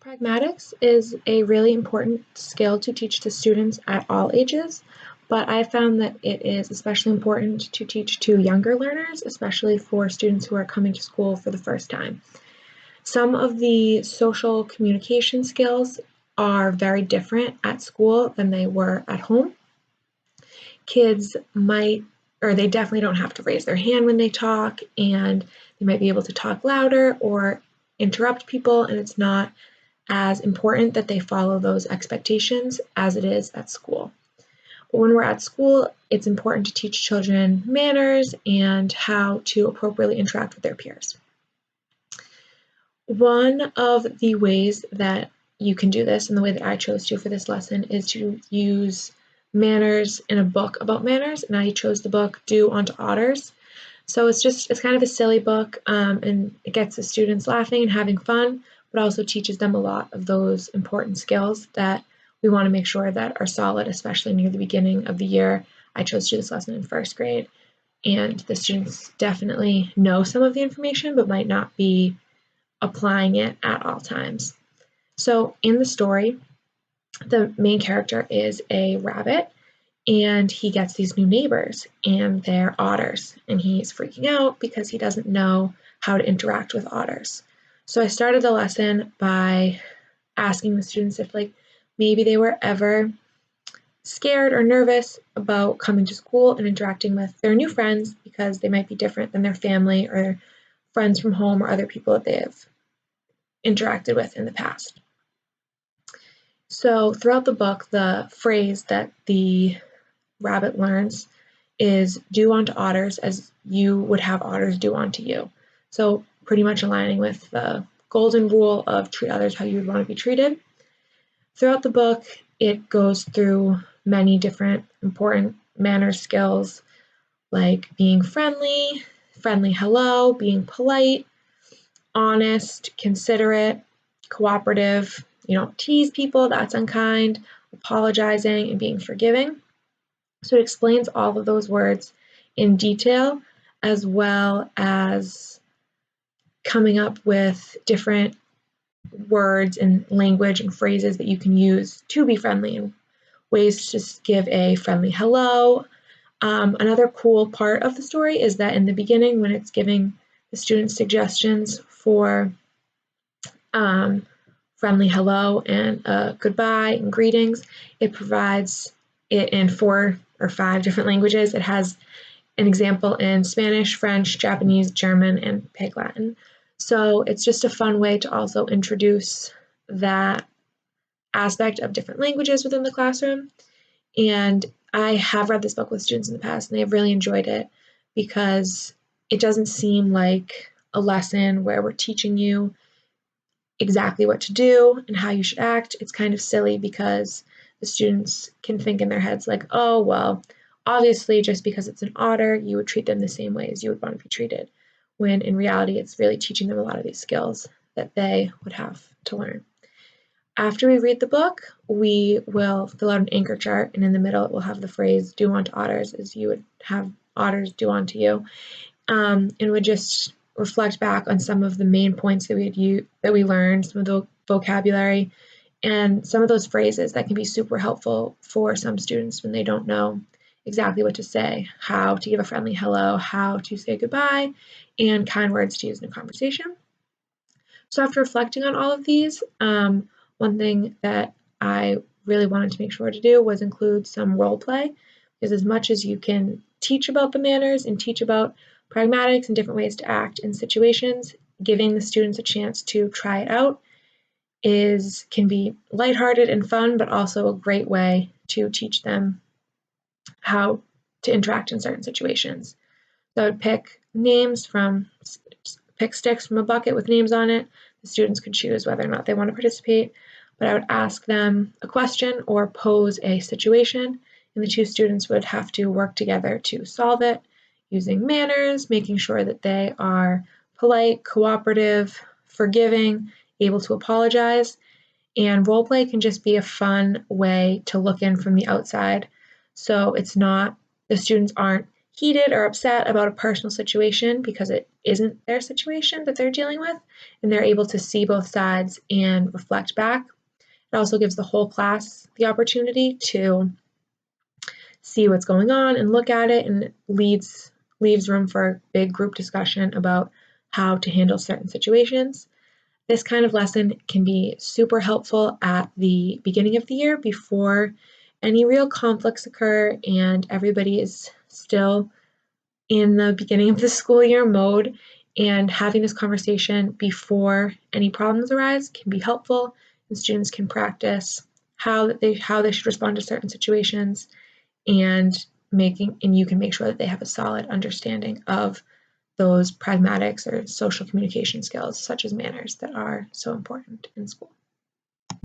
Pragmatics is a really important skill to teach to students at all ages, but I found that it is especially important to teach to younger learners, especially for students who are coming to school for the first time. Some of the social communication skills are very different at school than they were at home. Kids might, or they definitely don't have to raise their hand when they talk, and they might be able to talk louder or interrupt people, and it's not as important that they follow those expectations as it is at school. But when we're at school, it's important to teach children manners and how to appropriately interact with their peers. One of the ways that you can do this, and the way that I chose to for this lesson, is to use manners in a book about manners, and I chose the book Do Unto Otters. So it's kind of a silly book, and it gets the students laughing and having fun, but also teaches them a lot of those important skills that we want to make sure that are solid, especially near the beginning of the year. I chose to do this lesson in first grade, and the students definitely know some of the information, but might not be applying it at all times. So in the story, the main character is a rabbit, and he gets these new neighbors, and they're otters, and he's freaking out because he doesn't know how to interact with otters. So I started the lesson by asking the students if maybe they were ever scared or nervous about coming to school and interacting with their new friends because they might be different than their family or friends from home or other people that they have interacted with in the past. So throughout the book, the phrase that the rabbit learns is do unto otters as you would have otters do unto you. So pretty much aligning with the golden rule of treat others how you would want to be treated. Throughout the book, it goes through many different important manner skills like being friendly, friendly hello, being polite, honest, considerate, cooperative. You don't tease people, that's unkind, apologizing, and being forgiving. So it explains all of those words in detail, as well as coming up with different words and language and phrases that you can use to be friendly and ways to just give a friendly hello. Another cool part of the story is that in the beginning, when it's giving the students suggestions for friendly hello and goodbye and greetings, it provides it in 4 or 5 different languages. It has an example in Spanish, French, Japanese, German, and Pig Latin. So it's just a fun way to also introduce that aspect of different languages within the classroom. And I have read this book with students in the past, and they have really enjoyed it because it doesn't seem like a lesson where we're teaching you exactly what to do and how you should act. It's kind of silly because the students can think in their heads like, oh, well, obviously just because it's an otter, you would treat them the same way as you would want to be treated, when in reality it's really teaching them a lot of these skills that they would have to learn. After we read the book, we will fill out an anchor chart, and in the middle it will have the phrase do unto otters as you would have otters do unto you, and would just reflect back on some of the main points that we learned, some of the vocabulary, and some of those phrases that can be super helpful for some students when they don't know exactly what to say, how to give a friendly hello, how to say goodbye, and kind words to use in a conversation. So after reflecting on all of these, one thing that I really wanted to make sure to do was include some role play, because as much as you can teach about the manners and teach about pragmatics and different ways to act in situations, giving the students a chance to try it out can be lighthearted and fun, but also a great way to teach them how to interact in certain situations. So I would pick sticks from a bucket with names on it. The students could choose whether or not they want to participate, but I would ask them a question or pose a situation, and the 2 students would have to work together to solve it using manners, making sure that they are polite, cooperative, forgiving, able to apologize. And role play can just be a fun way to look in from the outside. So the students aren't heated or upset about a personal situation because it isn't their situation that they're dealing with, and they're able to see both sides and reflect back. It also gives the whole class the opportunity to see what's going on and look at it, and leaves room for a big group discussion about how to handle certain situations. This kind of lesson can be super helpful at the beginning of the year before any real conflicts occur and everybody is still in the beginning of the school year mode. And having this conversation before any problems arise can be helpful, and students can practice how they should respond to certain situations, and you can make sure that they have a solid understanding of those pragmatics or social communication skills such as manners that are so important in school.